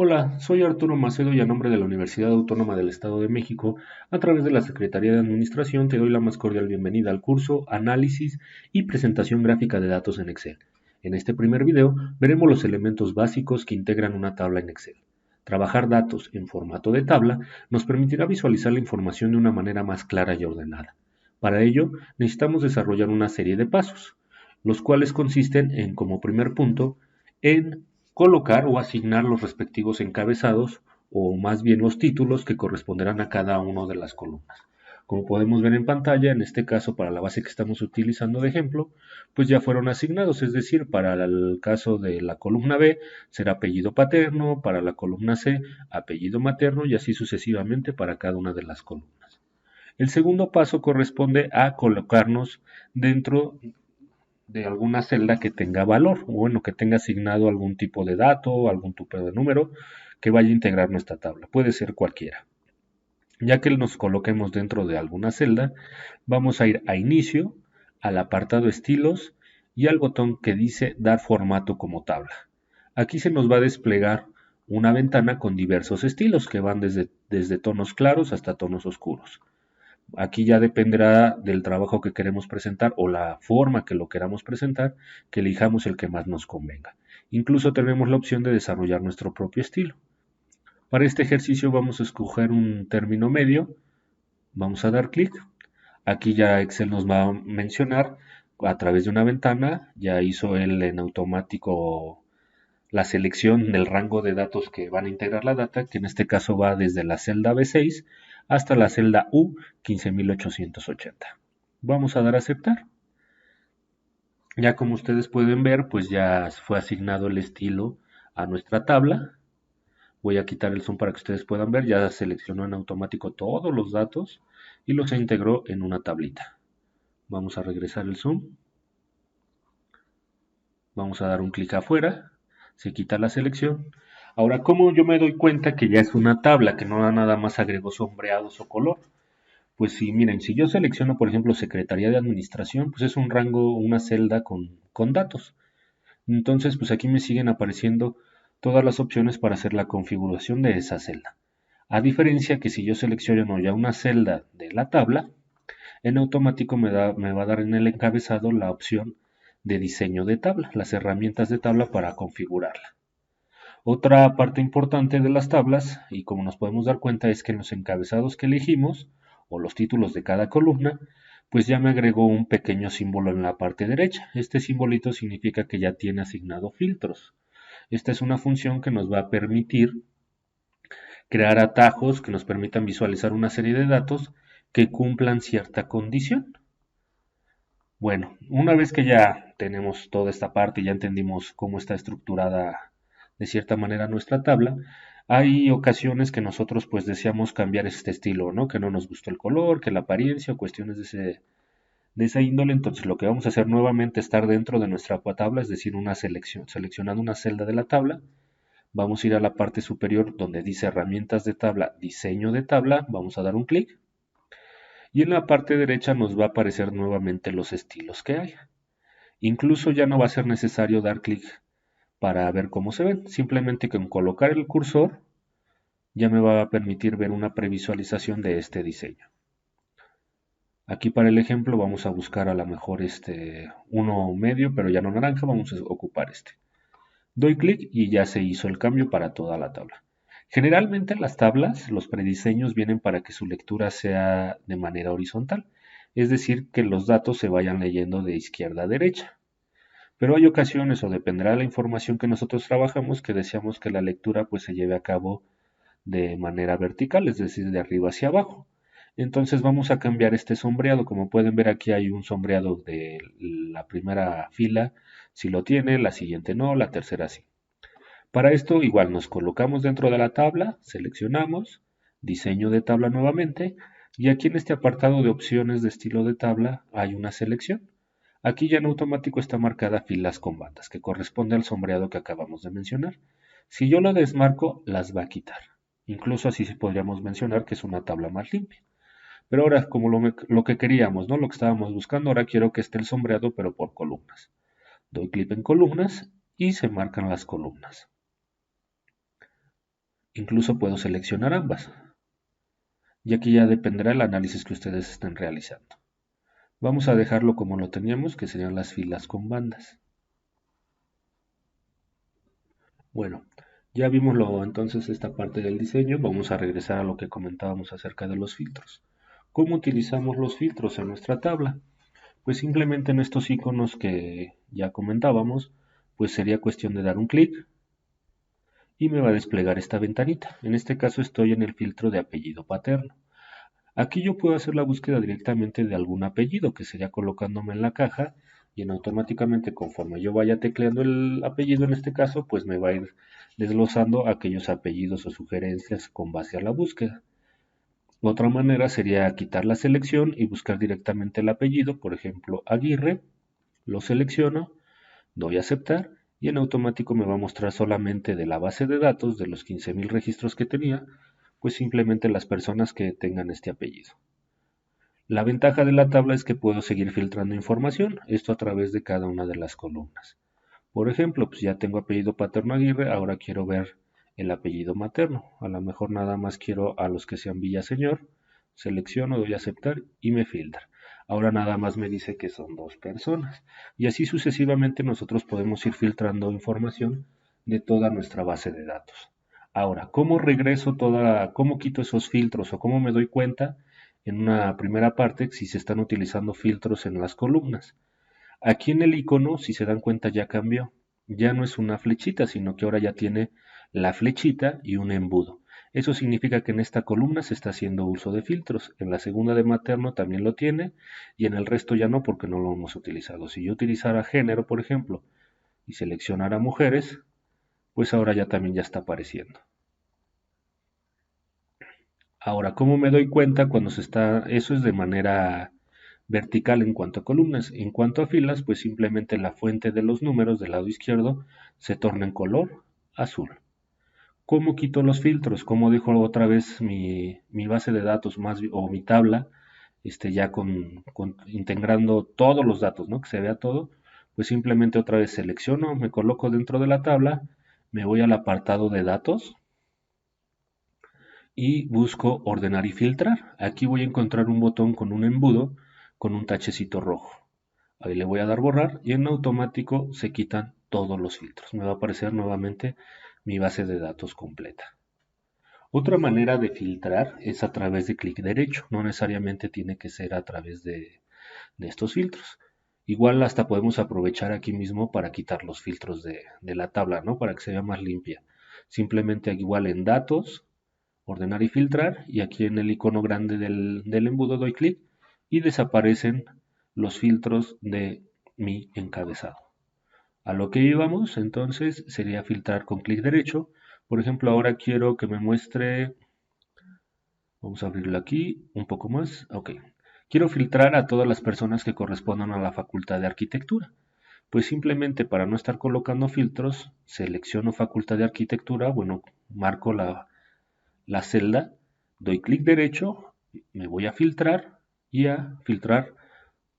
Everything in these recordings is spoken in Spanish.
Hola, soy Arturo Macedo y a nombre de la Universidad Autónoma del Estado de México, a través de la Secretaría de Administración, te doy la más cordial bienvenida al curso Análisis y Presentación Gráfica de Datos en Excel. En este primer video veremos los elementos básicos que integran una tabla en Excel. Trabajar datos en formato de tabla nos permitirá visualizar la información de una manera más clara y ordenada. Para ello, necesitamos desarrollar una serie de pasos, los cuales consisten en, como primer punto, en colocar o asignar los respectivos encabezados o más bien los títulos que corresponderán a cada una de las columnas. Como podemos ver en pantalla, en este caso para la base que estamos utilizando de ejemplo, pues ya fueron asignados, es decir, para el caso de la columna B será apellido paterno, para la columna C apellido materno y así sucesivamente para cada una de las columnas. El segundo paso corresponde a colocarnos dentro de alguna celda que tenga valor, o bueno, que tenga asignado algún tipo de dato, algún tipo de número que vaya a integrar nuestra tabla. Puede ser cualquiera. Ya que nos coloquemos dentro de alguna celda, vamos a ir a Inicio, al apartado Estilos y al botón que dice Dar formato como tabla. Aquí se nos va a desplegar una ventana con diversos estilos que van desde tonos claros hasta tonos oscuros. Aquí ya dependerá del trabajo que queremos presentar o la forma que lo queramos presentar, que elijamos el que más nos convenga. Incluso tenemos la opción de desarrollar nuestro propio estilo. Para este ejercicio vamos a escoger un término medio, vamos a dar clic. Aquí ya Excel nos va a mencionar a través de una ventana, ya hizo él en automático la selección del rango de datos que van a integrar la data, que en este caso va desde la celda B6 hasta la celda U15880. Vamos a dar a aceptar. Ya como ustedes pueden ver, pues ya fue asignado el estilo a nuestra tabla. Voy a quitar el zoom para que ustedes puedan ver. Ya seleccionó en automático todos los datos y los integró en una tablita. Vamos a regresar el zoom. Vamos a dar un clic afuera. Se quita la selección. Ahora, ¿cómo yo me doy cuenta que ya es una tabla, que no nada más agregó sombreados o color? Pues sí, miren, si yo selecciono, por ejemplo, Secretaría de Administración, pues es un rango, una celda con datos. Entonces, pues aquí me siguen apareciendo todas las opciones para hacer la configuración de esa celda. A diferencia que si yo selecciono ya una celda de la tabla, en automático me va a dar en el encabezado la opción de diseño de tabla, las herramientas de tabla para configurarla. Otra parte importante de las tablas, y como nos podemos dar cuenta, es que en los encabezados que elegimos, o los títulos de cada columna, pues ya me agregó un pequeño símbolo en la parte derecha. Este simbolito significa que ya tiene asignado filtros. Esta es una función que nos va a permitir crear atajos que nos permitan visualizar una serie de datos que cumplan cierta condición. Bueno, una vez que ya tenemos toda esta parte y ya entendimos cómo está estructurada de cierta manera nuestra tabla, hay ocasiones que nosotros pues deseamos cambiar este estilo, ¿no? Que no nos gustó el color, que la apariencia o cuestiones de esa índole. Entonces lo que vamos a hacer nuevamente es estar dentro de nuestra tabla, es decir, una selección, seleccionando una celda de la tabla. Vamos a ir a la parte superior donde dice herramientas de tabla, diseño de tabla, vamos a dar un clic y en la parte derecha nos va a aparecer nuevamente los estilos que hay. Incluso ya no va a ser necesario dar clic para ver cómo se ven, simplemente con colocar el cursor ya me va a permitir ver una previsualización de este diseño. Aquí para el ejemplo vamos a buscar a lo mejor uno medio, pero ya no naranja, vamos a ocupar este. Doy clic y ya se hizo el cambio para toda la tabla. Generalmente las tablas, los prediseños vienen para que su lectura sea de manera horizontal, es decir, que los datos se vayan leyendo de izquierda a derecha. Pero hay ocasiones, o dependerá de la información que nosotros trabajamos, que deseamos que la lectura pues se lleve a cabo de manera vertical, es decir, de arriba hacia abajo. Entonces vamos a cambiar este sombreado. Como pueden ver, aquí hay un sombreado de la primera fila, si lo tiene, la siguiente no, la tercera sí. Para esto igual nos colocamos dentro de la tabla, seleccionamos, diseño de tabla nuevamente, y aquí en este apartado de opciones de estilo de tabla hay una selección. Aquí ya en automático está marcada filas con bandas, que corresponde al sombreado que acabamos de mencionar. Si yo lo desmarco, las va a quitar. Incluso así podríamos mencionar que es una tabla más limpia. Pero ahora, como lo que queríamos, ¿no? Lo que estábamos buscando, ahora quiero que esté el sombreado, pero por columnas. Doy clic en columnas y se marcan las columnas. Incluso puedo seleccionar ambas, ya que ya dependerá el análisis que ustedes estén realizando. Vamos a dejarlo como lo teníamos, que serían las filas con bandas. Bueno, ya vimos entonces esta parte del diseño. Vamos a regresar a lo que comentábamos acerca de los filtros. ¿Cómo utilizamos los filtros en nuestra tabla? Pues simplemente en estos iconos que ya comentábamos, pues sería cuestión de dar un clic y me va a desplegar esta ventanita. En este caso estoy en el filtro de apellido paterno. Aquí yo puedo hacer la búsqueda directamente de algún apellido, que sería colocándome en la caja y en automáticamente conforme yo vaya tecleando el apellido en este caso, pues me va a ir desglosando aquellos apellidos o sugerencias con base a la búsqueda. Otra manera sería quitar la selección y buscar directamente el apellido, por ejemplo Aguirre, lo selecciono, doy a aceptar y en automático me va a mostrar solamente de la base de datos de los 15.000 registros que tenía, pues simplemente las personas que tengan este apellido. La ventaja de la tabla es que puedo seguir filtrando información, esto a través de cada una de las columnas. Por ejemplo, pues ya tengo apellido paterno Aguirre, ahora quiero ver el apellido materno. A lo mejor nada más quiero a los que sean Villaseñor, selecciono, doy a aceptar y me filtra. Ahora nada más me dice que son dos personas. Y así sucesivamente nosotros podemos ir filtrando información de toda nuestra base de datos. Ahora, ¿cómo regreso cómo quito esos filtros o cómo me doy cuenta en una primera parte si se están utilizando filtros en las columnas? Aquí en el icono, si se dan cuenta, ya cambió. Ya no es una flechita, sino que ahora ya tiene la flechita y un embudo. Eso significa que en esta columna se está haciendo uso de filtros. En la segunda de materno también lo tiene y en el resto ya no porque no lo hemos utilizado. Si yo utilizara género, por ejemplo, y seleccionara mujeres, pues ahora ya también ya está apareciendo. Ahora, ¿cómo me doy cuenta cuando eso es de manera vertical en cuanto a columnas? En cuanto a filas, pues simplemente la fuente de los números del lado izquierdo se torna en color azul. ¿Cómo quito los filtros? ¿Cómo dejo otra vez mi base de datos o mi tabla ya integrando todos los datos, ¿no? Que se vea todo. Pues simplemente otra vez selecciono, me coloco dentro de la tabla, me voy al apartado de datos y busco ordenar y filtrar. Aquí voy a encontrar un botón con un embudo con un tachecito rojo. Ahí le voy a dar borrar y en automático se quitan todos los filtros. Me va a aparecer nuevamente mi base de datos completa. Otra manera de filtrar es a través de clic derecho. No necesariamente tiene que ser a través de estos filtros. Igual hasta podemos aprovechar aquí mismo para quitar los filtros de la tabla, ¿no? Para que se vea más limpia. Simplemente igual en datos, ordenar y filtrar y aquí en el icono grande del embudo doy clic y desaparecen los filtros de mi encabezado. A lo que íbamos entonces sería filtrar con clic derecho. Por ejemplo, ahora quiero que me muestre, vamos a abrirlo aquí un poco más, ok. Quiero filtrar a todas las personas que correspondan a la Facultad de Arquitectura. Pues simplemente para no estar colocando filtros, selecciono Facultad de Arquitectura, bueno, marco la celda, doy clic derecho, me voy a filtrar y a filtrar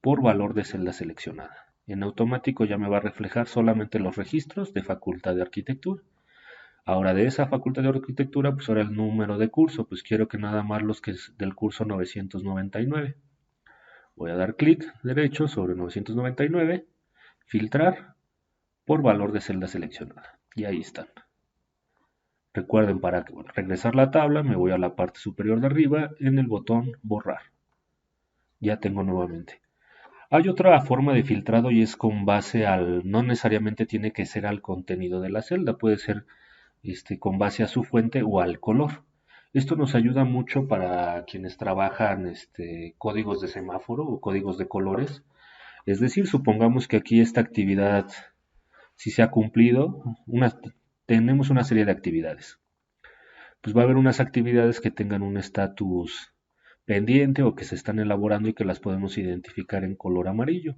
por valor de celda seleccionada. En automático ya me va a reflejar solamente los registros de Facultad de Arquitectura. Ahora de esa Facultad de Arquitectura, pues ahora el número de curso, pues quiero que nada más los que es del curso 999. Voy a dar clic derecho sobre 999, filtrar por valor de celda seleccionada. Y ahí están. Recuerden, para regresar la tabla, me voy a la parte superior de arriba en el botón borrar. Ya tengo nuevamente. Hay otra forma de filtrado y es con base no necesariamente tiene que ser al contenido de la celda, puede ser con base a su fuente o al color. Esto nos ayuda mucho para quienes trabajan códigos de semáforo o códigos de colores. Es decir, supongamos que aquí esta actividad, si se ha cumplido, tenemos una serie de actividades. Pues va a haber unas actividades que tengan un estatus pendiente o que se están elaborando y que las podemos identificar en color amarillo.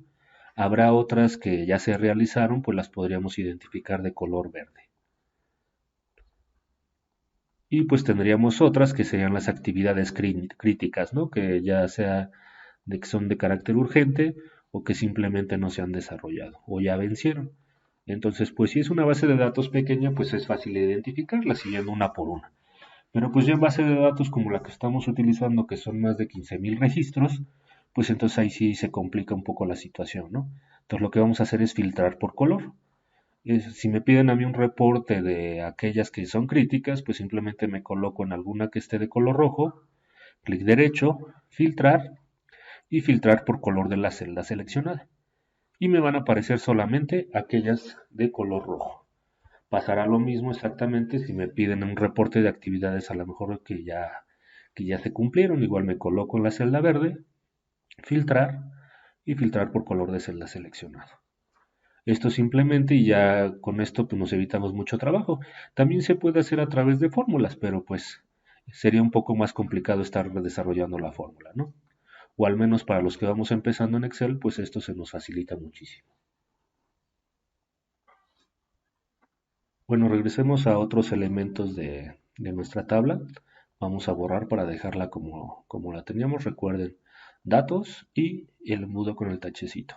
Habrá otras que ya se realizaron, pues las podríamos identificar de color verde. Y pues tendríamos otras que serían las actividades críticas, ¿no? Que ya sea de que son de carácter urgente o que simplemente no se han desarrollado o ya vencieron. Entonces, pues si es una base de datos pequeña, pues es fácil identificarla siguiendo una por una. Pero pues ya en base de datos como la que estamos utilizando, que son más de 15.000 registros, pues entonces ahí sí se complica un poco la situación, ¿no? Entonces lo que vamos a hacer es filtrar por color. Si me piden a mí un reporte de aquellas que son críticas, pues simplemente me coloco en alguna que esté de color rojo, clic derecho, filtrar y filtrar por color de la celda seleccionada. Y me van a aparecer solamente aquellas de color rojo. Pasará lo mismo exactamente si me piden un reporte de actividades a lo mejor que ya se cumplieron. Igual me coloco en la celda verde, filtrar y filtrar por color de celda seleccionado. Esto simplemente y ya con esto pues, nos evitamos mucho trabajo. También se puede hacer a través de fórmulas, pero pues sería un poco más complicado estar desarrollando la fórmula, ¿no? O al menos para los que vamos empezando en Excel, pues esto se nos facilita muchísimo. Bueno, regresemos a otros elementos de nuestra tabla. Vamos a borrar para dejarla como la teníamos. Recuerden, datos y el embudo con el tachecito.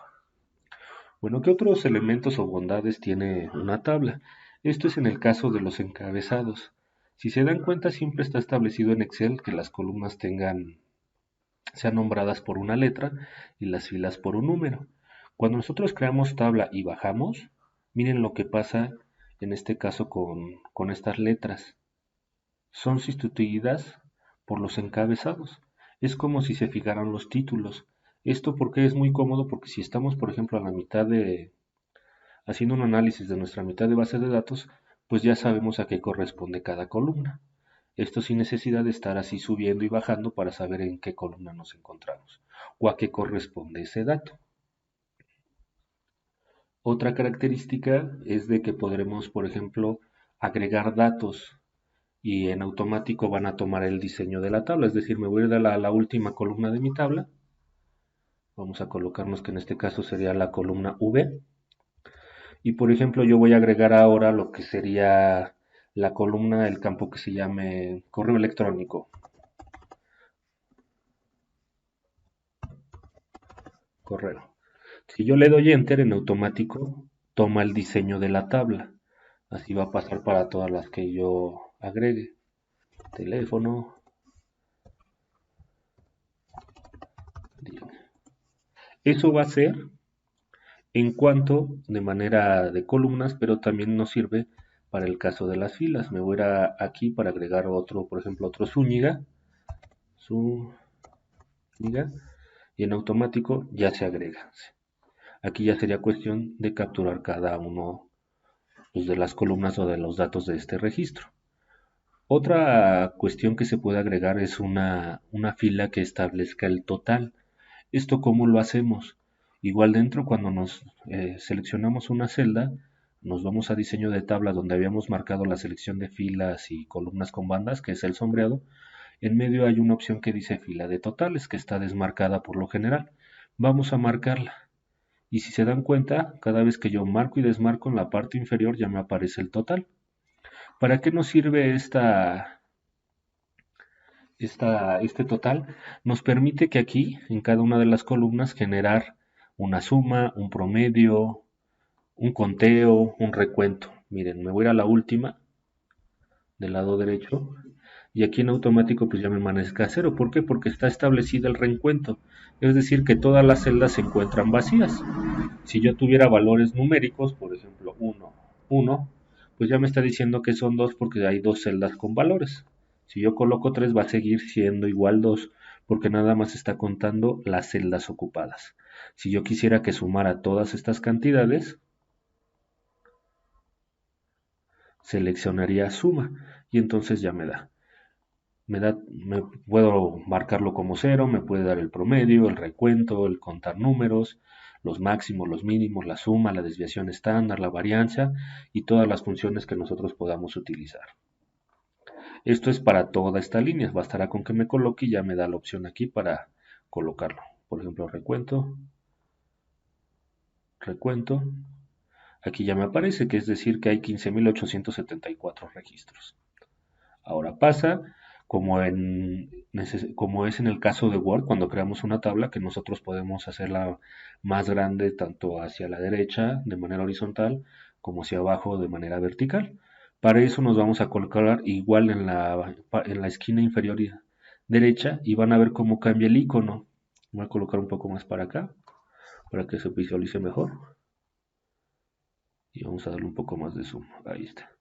Bueno, ¿qué otros elementos o bondades tiene una tabla? Esto es en el caso de los encabezados. Si se dan cuenta, siempre está establecido en Excel que las columnas sean nombradas por una letra y las filas por un número. Cuando nosotros creamos tabla y bajamos, miren lo que pasa en este caso con estas letras. Son sustituidas por los encabezados. Es como si se fijaran los títulos. Esto porque es muy cómodo porque si estamos, por ejemplo, a la mitad haciendo un análisis de nuestra mitad de base de datos, pues ya sabemos a qué corresponde cada columna. Esto sin necesidad de estar así subiendo y bajando para saber en qué columna nos encontramos o a qué corresponde ese dato. Otra característica es de que podremos, por ejemplo, agregar datos y en automático van a tomar el diseño de la tabla. Es decir, me voy a ir a la última columna de mi tabla. Vamos a colocarnos que en este caso sería la columna V. Y por ejemplo, yo voy a agregar ahora lo que sería la columna, el campo que se llame correo electrónico. Correo. Si yo le doy enter en automático, toma el diseño de la tabla. Así va a pasar para todas las que yo agregue. Teléfono. Eso va a ser en cuanto de manera de columnas, pero también nos sirve para el caso de las filas. Me voy a aquí para agregar otro, por ejemplo, otro Zúñiga. Zúñiga. Y en automático ya se agrega. Aquí ya sería cuestión de capturar cada uno pues, de las columnas o de los datos de este registro. Otra cuestión que se puede agregar es una fila que establezca el total. ¿Esto cómo lo hacemos? Igual dentro cuando nos seleccionamos una celda, nos vamos a diseño de tabla donde habíamos marcado la selección de filas y columnas con bandas, que es el sombreado. En medio hay una opción que dice fila de totales, que está desmarcada por lo general. Vamos a marcarla. Y si se dan cuenta, cada vez que yo marco y desmarco en la parte inferior ya me aparece el total. ¿Para qué nos sirve este total? Nos permite que aquí, en cada una de las columnas, generar una suma, un promedio, un conteo, un recuento. Miren, me voy a ir a la última, del lado derecho, y aquí en automático pues ya me amanezca cero. ¿Por qué? Porque está establecido el recuento. Es decir, que todas las celdas se encuentran vacías. Si yo tuviera valores numéricos, por ejemplo 1, 1, pues ya me está diciendo que son 2 porque hay dos celdas con valores. Si yo coloco 3 va a seguir siendo igual 2 porque nada más está contando las celdas ocupadas. Si yo quisiera que sumara todas estas cantidades, seleccionaría suma y entonces ya me puedo marcarlo como cero, me puede dar el promedio, el recuento, el contar números, los máximos, los mínimos, la suma, la desviación estándar, la varianza y todas las funciones que nosotros podamos utilizar. Esto es para toda esta línea, bastará con que me coloque y ya me da la opción aquí para colocarlo. Por ejemplo, recuento, recuento. Aquí ya me aparece, que es decir que hay 15.874 registros. Ahora pasa como es en el caso de Word, cuando creamos una tabla que nosotros podemos hacerla más grande tanto hacia la derecha de manera horizontal como hacia abajo de manera vertical. Para eso nos vamos a colocar igual en la esquina inferior derecha y van a ver cómo cambia el icono. Voy a colocar un poco más para acá para que se visualice mejor y vamos a darle un poco más de zoom. Ahí está.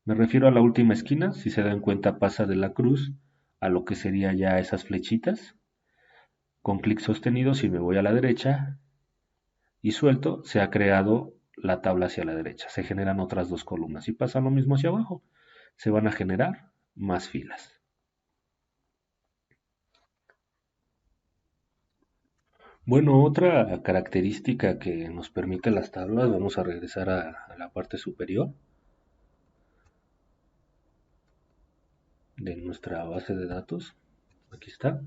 Me refiero a la última esquina, si se dan cuenta pasa de la cruz a lo que sería ya esas flechitas. Con clic sostenido, si me voy a la derecha y suelto, se ha creado la tabla hacia la derecha. Se generan otras dos columnas y pasa lo mismo hacia abajo. Se van a generar más filas. Bueno, otra característica que nos permite las tablas, vamos a regresar a la parte superior de nuestra base de datos. Aquí está,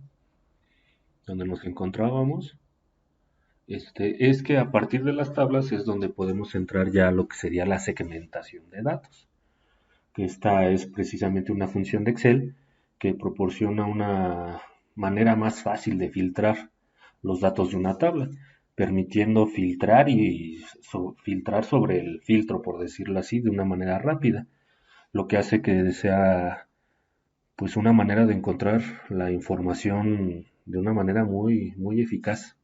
donde nos encontrábamos. Es que a partir de las tablas es donde podemos entrar ya a lo que sería la segmentación de datos, que esta es precisamente una función de Excel que proporciona una manera más fácil de filtrar los datos de una tabla, permitiendo filtrar y filtrar sobre el filtro, por decirlo así, de una manera rápida, lo que hace que sea pues una manera de encontrar la información de una manera muy eficaz.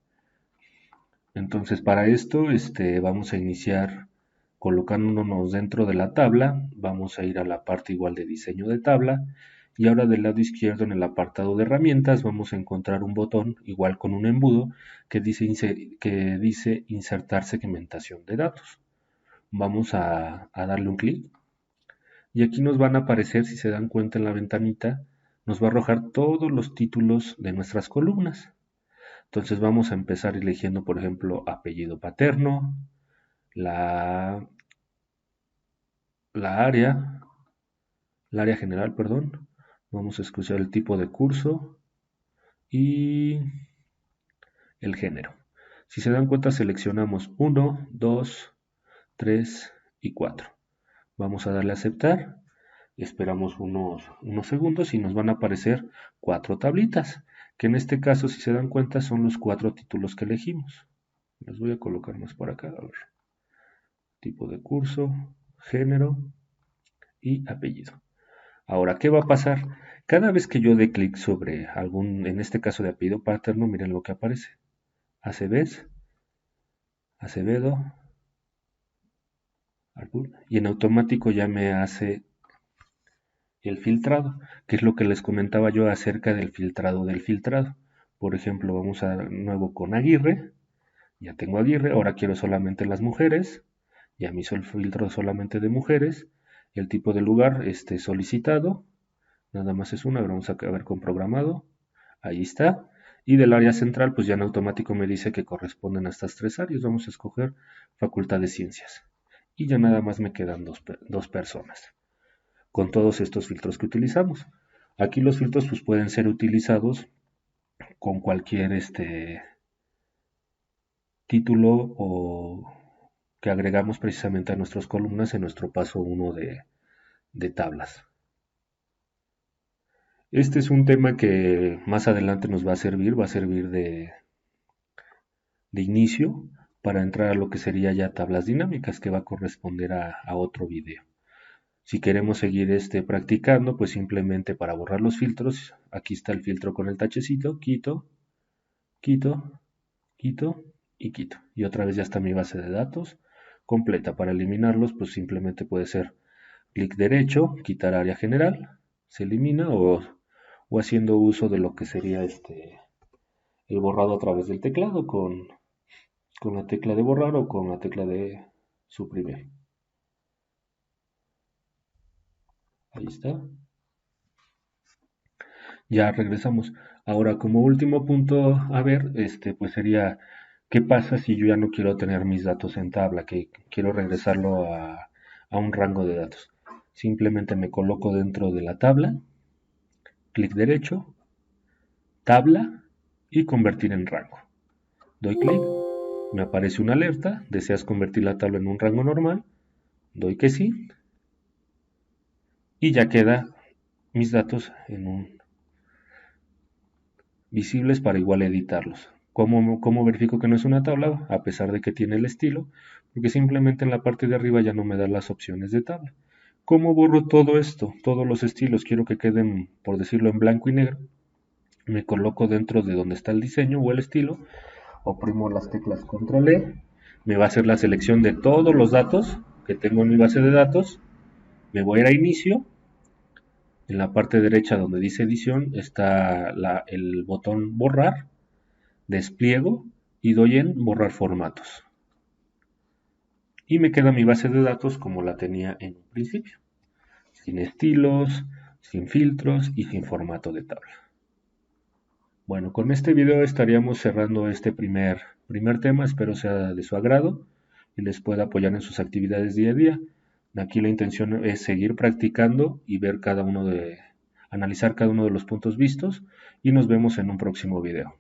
Entonces, para esto, vamos a iniciar colocándonos dentro de la tabla. Vamos a ir a la parte igual de diseño de tabla. Y ahora del lado izquierdo en el apartado de herramientas vamos a encontrar un botón igual con un embudo que dice insertar segmentación de datos. Vamos a darle un clic. Y aquí nos van a aparecer, si se dan cuenta en la ventanita, nos va a arrojar todos los títulos de nuestras columnas. Entonces vamos a empezar eligiendo, por ejemplo, apellido paterno, la, la área, el área general, perdón. Vamos a escuchar el tipo de curso y el género. Si se dan cuenta, seleccionamos 1, 2, 3 y 4. Vamos a darle a aceptar. Esperamos unos segundos y nos van a aparecer 4 tablitas, que en este caso, si se dan cuenta, son los 4 títulos que elegimos. Los voy a colocar más por acá, a ver. Tipo de curso, género y apellido. Ahora, ¿qué va a pasar? Cada vez que yo dé clic sobre algún, en este caso de apellido paterno, miren lo que aparece. Aceves, Acevedo, y en automático ya me hace el filtrado, que es lo que les comentaba yo acerca del filtrado del filtrado. Por ejemplo, vamos a nuevo con Aguirre, ya tengo Aguirre, ahora quiero solamente las mujeres, ya me hizo el filtro solamente de mujeres, el tipo de lugar solicitado, nada más es una, vamos a ver con programado, ahí está, y del área central pues ya en automático me dice que corresponden a estas tres áreas, vamos a escoger Facultad de Ciencias, y ya nada más me quedan dos personas con todos estos filtros que utilizamos. Aquí los filtros pues, pueden ser utilizados con cualquier título o que agregamos precisamente a nuestras columnas en nuestro paso 1 de tablas. Este es un tema que más adelante nos va a servir de inicio para entrar a lo que sería ya tablas dinámicas que va a corresponder a otro video. Si queremos seguir practicando, pues simplemente para borrar los filtros, aquí está el filtro con el tachecito, quito, quito, quito y quito. Y otra vez ya está mi base de datos completa. Para eliminarlos, pues simplemente puede ser clic derecho, quitar área general, se elimina o haciendo uso de lo que sería el borrado a través del teclado con la tecla de borrar o con la tecla de suprimir. Ahí está. Ya regresamos. Ahora, como último punto a ver, pues sería, ¿qué pasa si yo ya no quiero tener mis datos en tabla, que quiero regresarlo a un rango de datos? Simplemente me coloco dentro de la tabla, clic derecho, tabla y convertir en rango. Doy clic, me aparece una alerta, deseas convertir la tabla en un rango normal, doy que sí, y ya queda mis datos en visibles para igual editarlos. ¿Cómo verifico que no es una tabla? A pesar de que tiene el estilo, porque simplemente en la parte de arriba ya no me da las opciones de tabla. ¿Cómo borro todo esto? Todos los estilos quiero que queden, por decirlo, en blanco y negro. Me coloco dentro de donde está el diseño o el estilo, oprimo las teclas Control E, me va a hacer la selección de todos los datos que tengo en mi base de datos, me voy a ir a inicio, en la parte derecha donde dice edición está el botón borrar, despliego y doy en borrar formatos. Y me queda mi base de datos como la tenía en un principio, sin estilos, sin filtros y sin formato de tabla. Bueno, con este video estaríamos cerrando este primer tema, espero sea de su agrado y les pueda apoyar en sus actividades día a día. Aquí la intención es seguir practicando y ver analizar cada uno de los puntos vistos y nos vemos en un próximo video.